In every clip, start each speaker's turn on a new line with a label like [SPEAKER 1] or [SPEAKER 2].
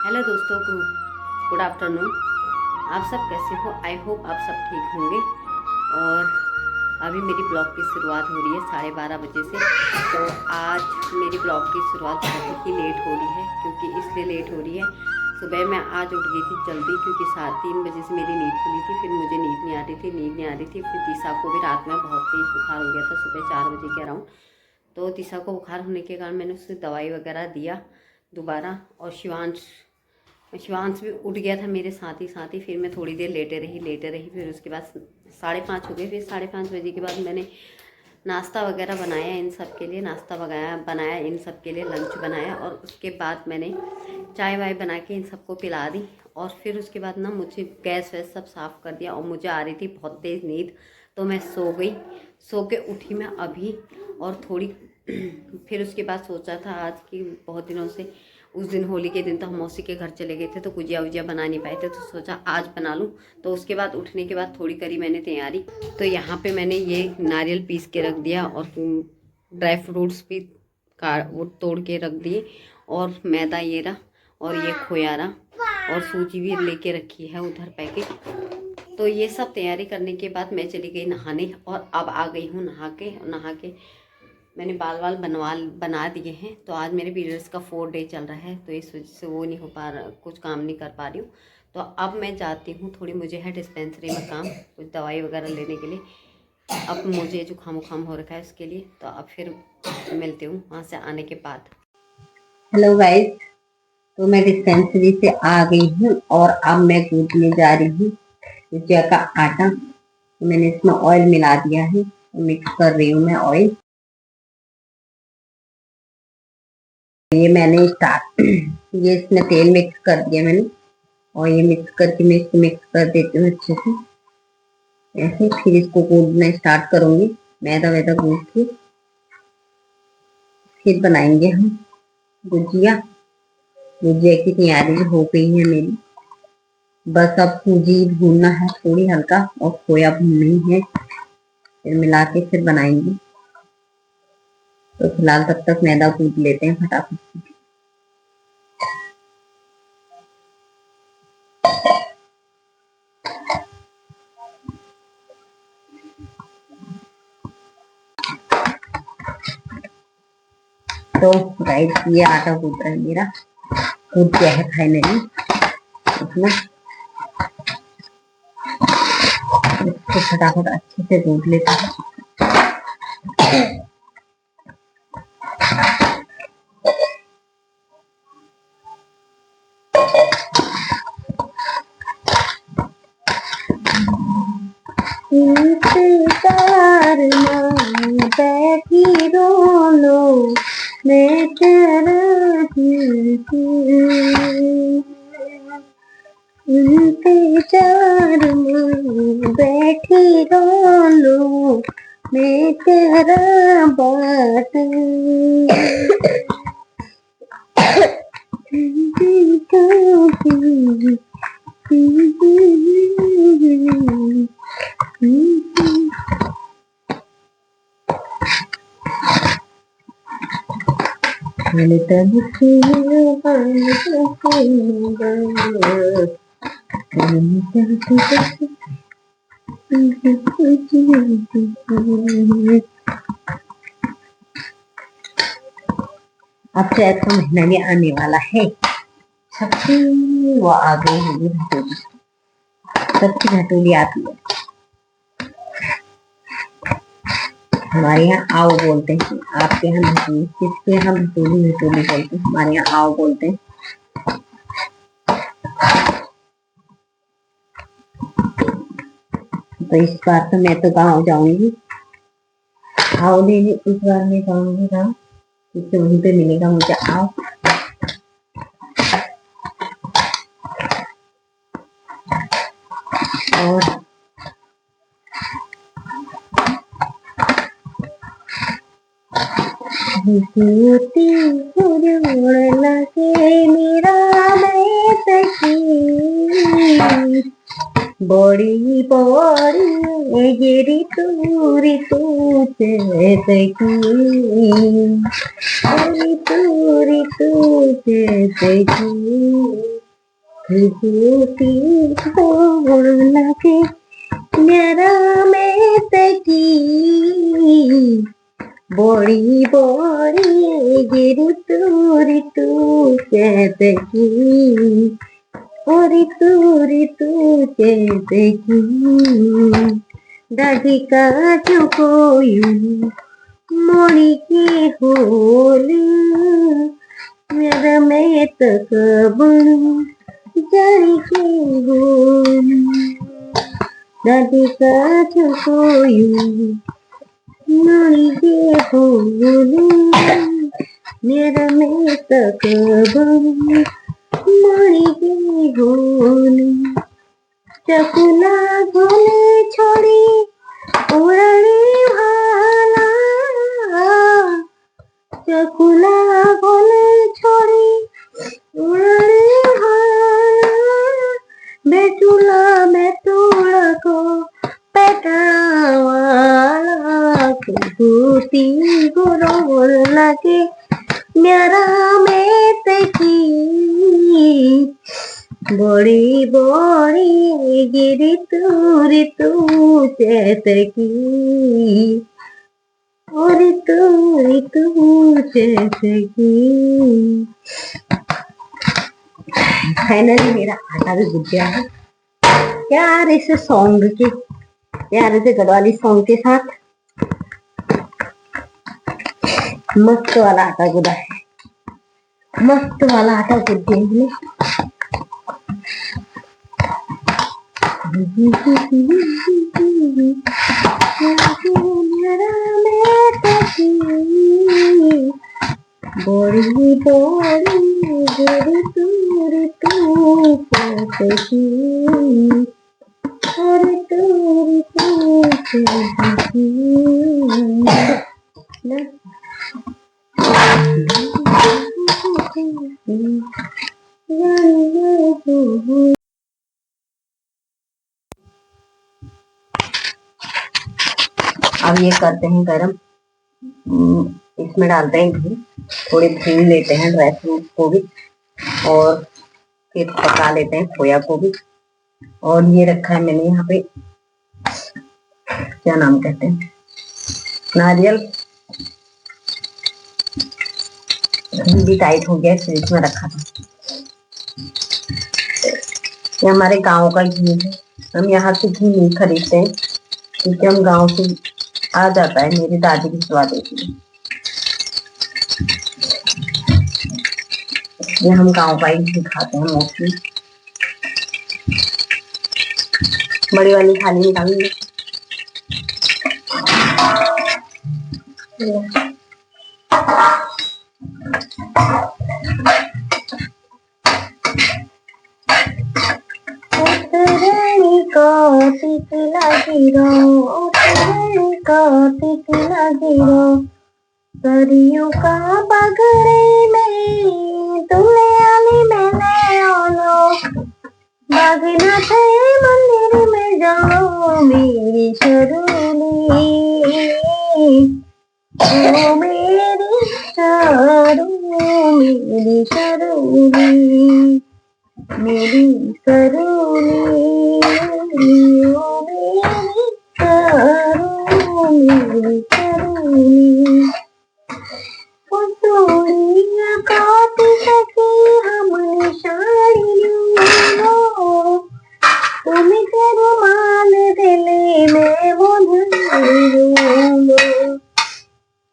[SPEAKER 1] Hello दोस्तों, good afternoon. आप सब कैसे हो? आई होप आप सब ठीक होंगे। और अभी मेरी ब्लॉग की शुरुआत हो रही है 12:30 बजे से। तो आज मेरी ब्लॉग की शुरुआत बहुत ही लेट हो रही है। क्योंकि इसलिए लेट हो रही है, सुबह मैं आज उठ गई थी जल्दी, क्योंकि 3 बजे से मेरी नींद खुली थी। फिर मुझे नींद नहीं आ रही थी। फिर दिशा को भी रात में बहुत तेज बुखार हो गया था, सुबह 4 बजे के अराउंड। तो दिशा को बुखार होने के कारण मैंने उसे दवाई वगैरह दिया दोबारा। और शिवांश भी उठ गया था मेरे साथ ही। फिर मैं थोड़ी देर लेटे रही। फिर उसके बाद 5:30 हो गए। फिर 5:30 बजे के बाद मैंने नाश्ता वगैरह बनाया इन सब के लिए। बनाया इन सब के लिए, लंच बनाया। और उसके बाद मैंने चाय वाय बना के इन सबको पिला दी। और फिर उसके बाद ना मुझे गैस वैस सब साफ़ कर दिया। और मुझे आ रही थी बहुत तेज़ नींद, तो मैं सो गई। सो के उठी मैं अभी। और थोड़ी फिर उसके बाद सोचा था आज की बहुत दिनों से, उस दिन होली के दिन तो हम मौसी के घर चले गए थे, तो गुजिया वुजिया बना नहीं पाए थे, तो सोचा आज बना लूँ। तो उसके बाद उठने के बाद थोड़ी करी मैंने तैयारी। तो यहाँ पे मैंने ये नारियल पीस के रख दिया, और ड्राई फ्रूट्स भी वो तोड़ के रख दिए। और मैदा ये रहा, और ये खोया रहा, और सूजी भी लेके रखी है उधर पैकेट। तो ये सब तैयारी करने के बाद मैं चली गई नहाने। और अब आ गई हूँ नहा के मैंने बाल बना दिए हैं। तो आज मेरे पीरियड्स का 4 डे चल रहा है, तो इस वजह से वो नहीं हो पा रहा, कुछ काम नहीं कर पा रही हूँ। तो अब मैं जाती हूँ, थोड़ी मुझे है डिस्पेंसरी में काम, कुछ दवाई वगैरह लेने के लिए। अब मुझे जुकाम वुखाम हो रखा है उसके लिए। तो अब फिर मिलती हूँ वहाँ से आने के बाद।
[SPEAKER 2] हेलो गाइस, तो मैं डिस्पेंसरी से आ गई हूँ और अब मैं गूंथने जा रही हूँ भुजिया का आटा। तो मैंने इसमें ऑयल मिला दिया है, तो मिक्स कर रही हूँ मैं ऑयल। ये मैंने स्टार्ट ये इसमें तेल मिक्स कर दिया मैंने, और ये मिक्स करके मैं इसको मिक्स कर देती हूँ अच्छे से ऐसे। फिर इसको गूंथना स्टार्ट करूंगी, मैदा वैदा गूंथ के फिर बनाएंगे हम भुजिया। भुजिया की तैयारी हो गई है मेरी, बस अब सूजी भूनना है थोड़ी हल्का, और खोया भूननी है, फिर मिला के फिर बनाएंगे। तो फिलहाल तब तक मैदा गूंथ लेते हैं फटाफट से। तो गाइस, ये आटा गूंथ रहा है मेरा, गूंथ गया है फाइनली। इसमें इसको फटाफट अच्छे से गूंथ लेते हैं। इंतजार में बैठी दोनों, मैं कह रही थी। इंतजार में बैठी दोनों, मैं तेरा बात मैंने तब अब चैत का महीना भी आने वाला है। सबकी वो आ गई होगी भटोली, सबकी भटोली आती है। हमारे यहाँ आओ बोलते हैं, आपके यहाँ भटोली, किसके यहाँ भटोली भटोली बोलते हैं, हमारे यहाँ आओ बोलते हैं। तो इस बार तो मैं तो गाँव जाऊंगी, आओ लेने इस बार मैं जाऊंगी गाँव, क्योंकि वहीं पे मिलेगा मुझे आओ। और लगे मेरा मैं सखी, बड़ी बड़ी गिरी तूरी तू जैसे की तूरी तू जैसे की लगे मेरा में तकी बड़ी बड़ी गिरी तूरी तू जैसे की तू जैसे की दादी का चुकोयू मोड़ी की होली मेरा में तक बड़ू जारी की होली दादी का चुकोयू मोड़ी की होली मेरा में तक बड़ू मोड़ी की होली चकुला गोले छोड़ी उड़ने वाला चकुला गोले छोड़ी उड़ने वाला बेचूला बेतुड़ा को पेटने वाला कुकुती गोरोल लगे मेरा में तकी बड़ी बड़ी गिरी तू जैसे की और तू जैसे की। फाइनली मेरा आटा भी गुज गया है यार। इस सॉन्ग के यार इसे गढ़वाली सॉन्ग के साथ मस्त वाला आटा गुदा है, मस्त वाला आटा गुद दिया बड़ी बड़ी गिरी तूरी तू जैसे की तूरी तू जैसे की अब ये करते हैं गरम। इसमें डालते हैं घी, थोड़ी भून लेते हैं ड्राई फ्रूट को भी और फिर पका लेते हैं खोया को भी। और ये रखा है मैंने यहाँ पे, क्या नाम कहते हैं, नारियल। घी भी टाइट हो गया, फ्रिज में रखा था। ये हमारे गांव का घी है, हम यहाँ से घी नहीं खरीदते हैं क्योंकि हम गांव से आ जाता है, मेरी दादी भिजवा देती है, इसलिए हम गांव का ही घी खाते हैं मोस्टली। बड़ी वाली थाली निकालेंगे। परियों का पगड़े में तुले आली मैंने ओलो बागना थे मंदिर में जाओ मेरी शरूली ओ मेरी शरूली मेरी शरूली मेरी शरूली ओ मेरी शरूली मेरी शरूली पुतुलिया काट सके हमने साड़ियों तुम करो मान दिले में बुझूंगा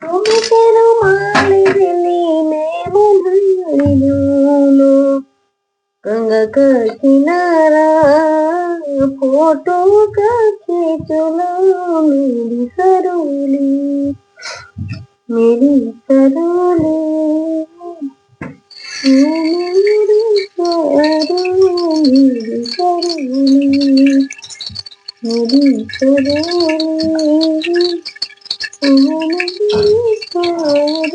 [SPEAKER 2] तुम करो मान दिले में बुझूंगा गंगा का किनारा फोटो का खींचना मेरी सरोली मेरी सरोली मेरी सरोली मेरी सरोली मेरी सरोली मेरी सरोली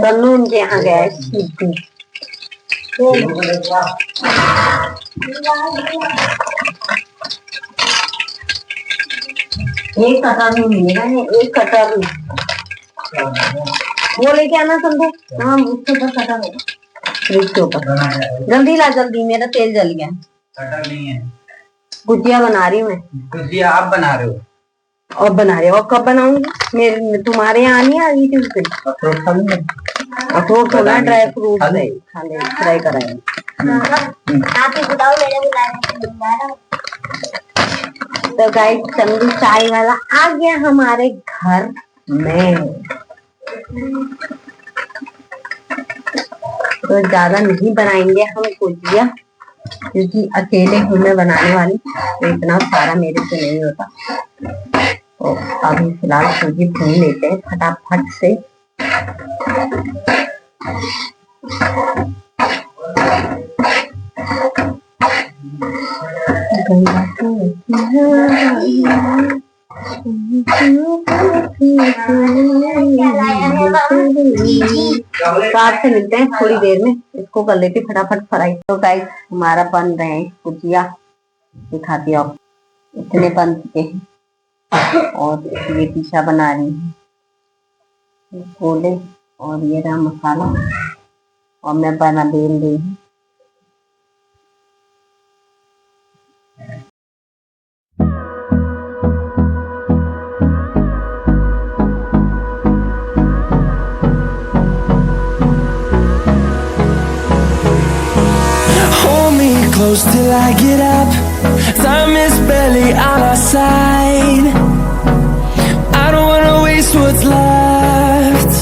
[SPEAKER 2] तन्नू उनके यहाँ गया है सीधी। एक कटर नहीं मिलेगा, एक कटर वो लेके आना संभव। हाँ उसके ऊपर कटर होगा, फ्रिज के ऊपर। जल्दी ला जल्दी, मेरा तेल जल गया।
[SPEAKER 3] कटर नहीं है।
[SPEAKER 2] गुजिया बना रही हूँ मैं।
[SPEAKER 3] गुजिया आप बना रहे हो?
[SPEAKER 2] और बना रहे हो? और कब बनाऊंगी? मेरे तुम्हारे यहाँ नहीं आ रही थी उस दिन। अखरोट थोड़ा ड्राई फ्रूट खाने फ्राई कराए। तो गाइस चंदू चाय वाला आ गया हमारे घर में। तो ज्यादा नहीं बनाएंगे हम गुजिया, क्योंकि अकेले हूँ मैं बनाने वाली, तो इतना सारा मेरे से नहीं होता। तो अभी फिलहाल सूजी भून लेते हैं फटाफट से। साथ से मिलते हैं थोड़ी देर में, इसको कर लेते फटाफट फ्राई। तो गाइस हमारा बन रहे हैं गुजिया, दिखाती हूँ इतने बन चुके हैं। और ये पीछा बना रही है छोले, और ये रहा मसाला, और मैं बना बेल रही हूँ।
[SPEAKER 4] Close till I get up. Time is barely on our side. I don't wanna waste what's left.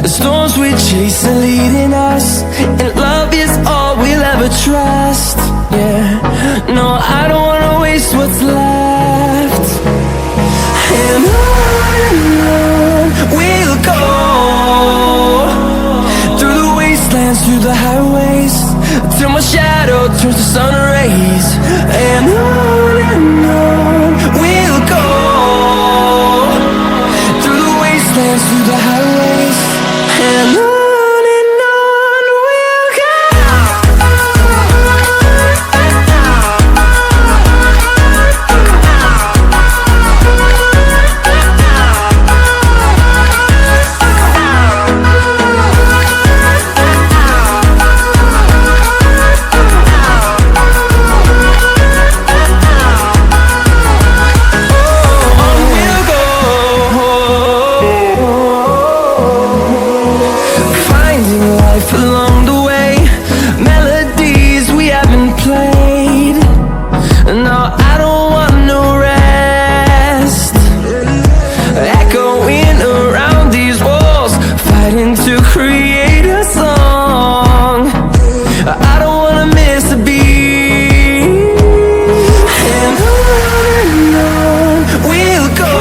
[SPEAKER 4] The storms we chase are leading us, and love is all we'll ever trust. Yeah, no, I don't wanna waste what's left. And on we'll go, through the wastelands, through the highways, till my shadow turns to sun rays. And on we'll go, through the wastelands, through the highways. And on we'll go. Along the way, melodies we haven't played. No, I don't want no rest. Echoing around these walls, fighting to create a song. I don't wanna miss a beat. And on we'll go,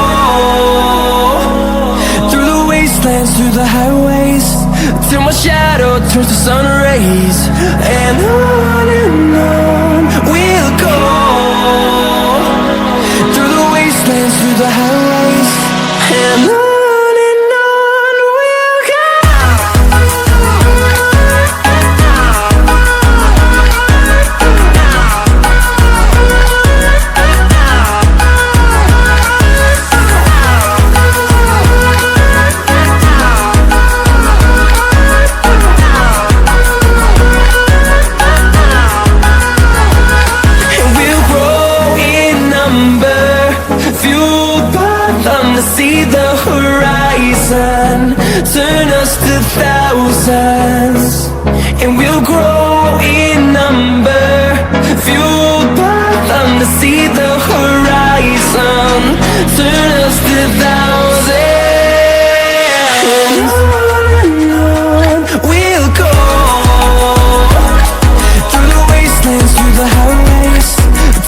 [SPEAKER 4] through the wastelands, through the highways, till my shadow turns to sun rays. And on we'll go, through the wastelands, through the highways. And on we'll go. See the horizon, turn us to thousands, and we'll grow in number, fueled by them to see the horizon, turn us to thousands. And on we'll go, through the wastelands, through the highways,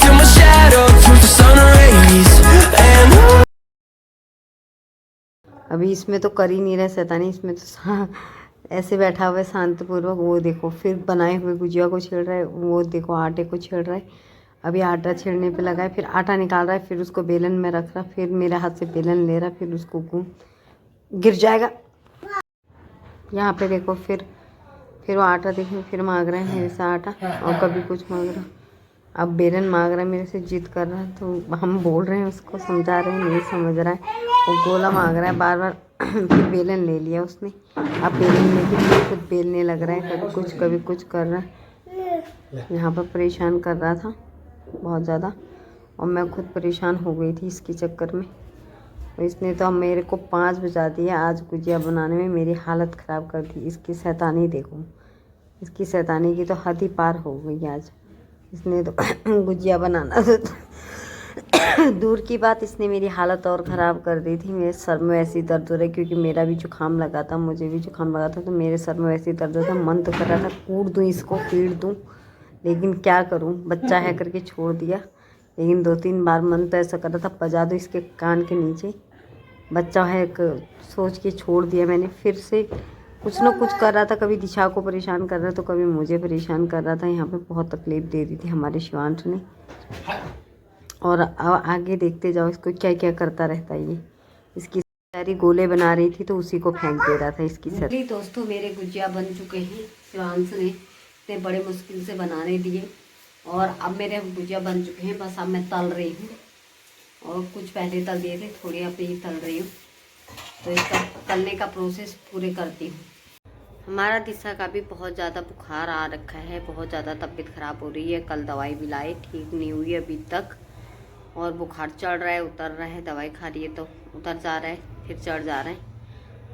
[SPEAKER 4] till my shadow turns to sun rays. And on
[SPEAKER 1] अभी इसमें तो कर ही नहीं रहे शैतानी, इसमें तो ऐसे बैठा हुआ है शांतिपूर्वक। वो देखो फिर बनाए हुए गुजिया को छेड़ रहा है, वो देखो आटे को छेड़ रहा है। अभी आटा छेड़ने पे लगा है, फिर आटा निकाल रहा है, फिर उसको बेलन में रख रहा, फिर मेरे हाथ से बेलन ले रहा, फिर उसको गिर जाएगा। यहाँ पे देखो, फिर वो आटा देखिए, फिर मांग रहा है मेरे से आटा, और कभी कुछ मांग रहा, अब बेलन मांग रहा है मेरे से, जिद कर रहा है। तो हम बोल रहे हैं उसको, समझा रहे हैं, नहीं समझ रहा है, वो गोला मांग रहा है बार बार। फिर बेलन ले लिया उसने, अब बेलन लेके खुद बेलने लग रहा है, कभी कुछ कर रहा है। यहाँ पर परेशान कर रहा था बहुत ज़्यादा, और मैं खुद परेशान हो गई थी इसके चक्कर में। और इसने तो मेरे को 5 बजा दिया आज गुजिया बनाने में, मेरी हालत ख़राब कर दी। इसकी शैतानी देखो, इसकी शैतानी की तो हद ही पार हो गई आज। इसने तो गुजिया बनाना तो दूर की बात, इसने मेरी हालत और ख़राब कर दी थी। मेरे सर में ऐसी दर्द हो रहा है, क्योंकि मेरा भी जुकाम लगा था, मुझे भी जुकाम लगा था, तो मेरे सर में वैसी दर्द हो था। मन तो कर रहा था कूट दूँ इसको, पीट दूँ, लेकिन क्या करूँ, बच्चा है करके छोड़ दिया। लेकिन 2-3 बार मन तो ऐसा कर रहा था बजा दो इसके कान के नीचे, बच्चा है सोच के छोड़ दिया मैंने। फिर से कुछ ना कुछ कर रहा था, कभी दिशा को परेशान कर रहा था, तो कभी मुझे परेशान कर रहा था। यहाँ पे बहुत तकलीफ़ दे दी थी हमारे शिवांश ने। और अब आगे देखते जाओ इसको क्या क्या करता रहता है ये। इसकी सारी गोले बना रही थी तो उसी को फेंक दे रहा था इसकी सर। दोस्तों, मेरे गुजिया बन चुके हैं, शिवांश ने इतने बड़े मुश्किल से बनाने दिए, और अब मेरे गुजिया बन चुके हैं। बस अब मैं तल रही हूँ, और कुछ पहले तल दिए थे, थोड़ी अब ही तल रही हूँ। तो इसका तलने का प्रोसेस पूरे करती हूँ। हमारा दिशा का भी बहुत ज़्यादा बुखार आ रखा है, बहुत ज़्यादा तबीयत ख़राब हो रही है। कल दवाई भी लाई, ठीक नहीं हुई अभी तक, और बुखार चढ़ रहा है, उतर रहा है। दवाई खा रही है तो उतर जा रहा है, फिर चढ़ जा रहा है।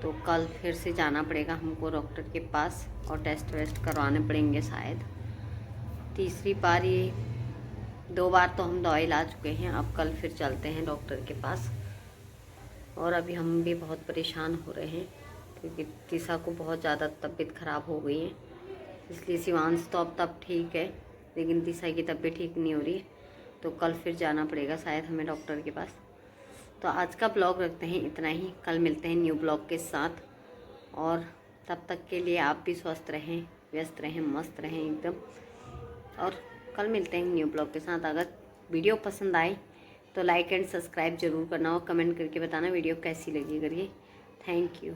[SPEAKER 1] तो कल फिर से जाना पड़ेगा हमको डॉक्टर के पास, और टेस्ट वेस्ट करवाने पड़ेंगे शायद। तीसरी बार, ये 2 बार तो हम दवाई ला चुके हैं, अब कल फिर चलते हैं डॉक्टर के पास। और अभी हम भी बहुत परेशान हो रहे हैं, क्योंकि तीसा को बहुत ज़्यादा तबीयत ख़राब हो गई है। इसलिए शिवांश तो अब तब ठीक है, लेकिन तीसा की तबीयत ठीक नहीं हो रही है। तो कल फिर जाना पड़ेगा शायद हमें डॉक्टर के पास। तो आज का ब्लॉग रखते हैं इतना ही, कल मिलते हैं न्यू ब्लॉग के साथ। और तब तक के लिए आप भी स्वस्थ रहें, व्यस्त रहें, मस्त रहें एकदम। और कल मिलते हैं न्यू ब्लॉग के साथ। अगर वीडियो पसंद आए तो लाइक एंड सब्सक्राइब ज़रूर करना, और कमेंट करके बताना वीडियो कैसी लगी करिए। Thank you.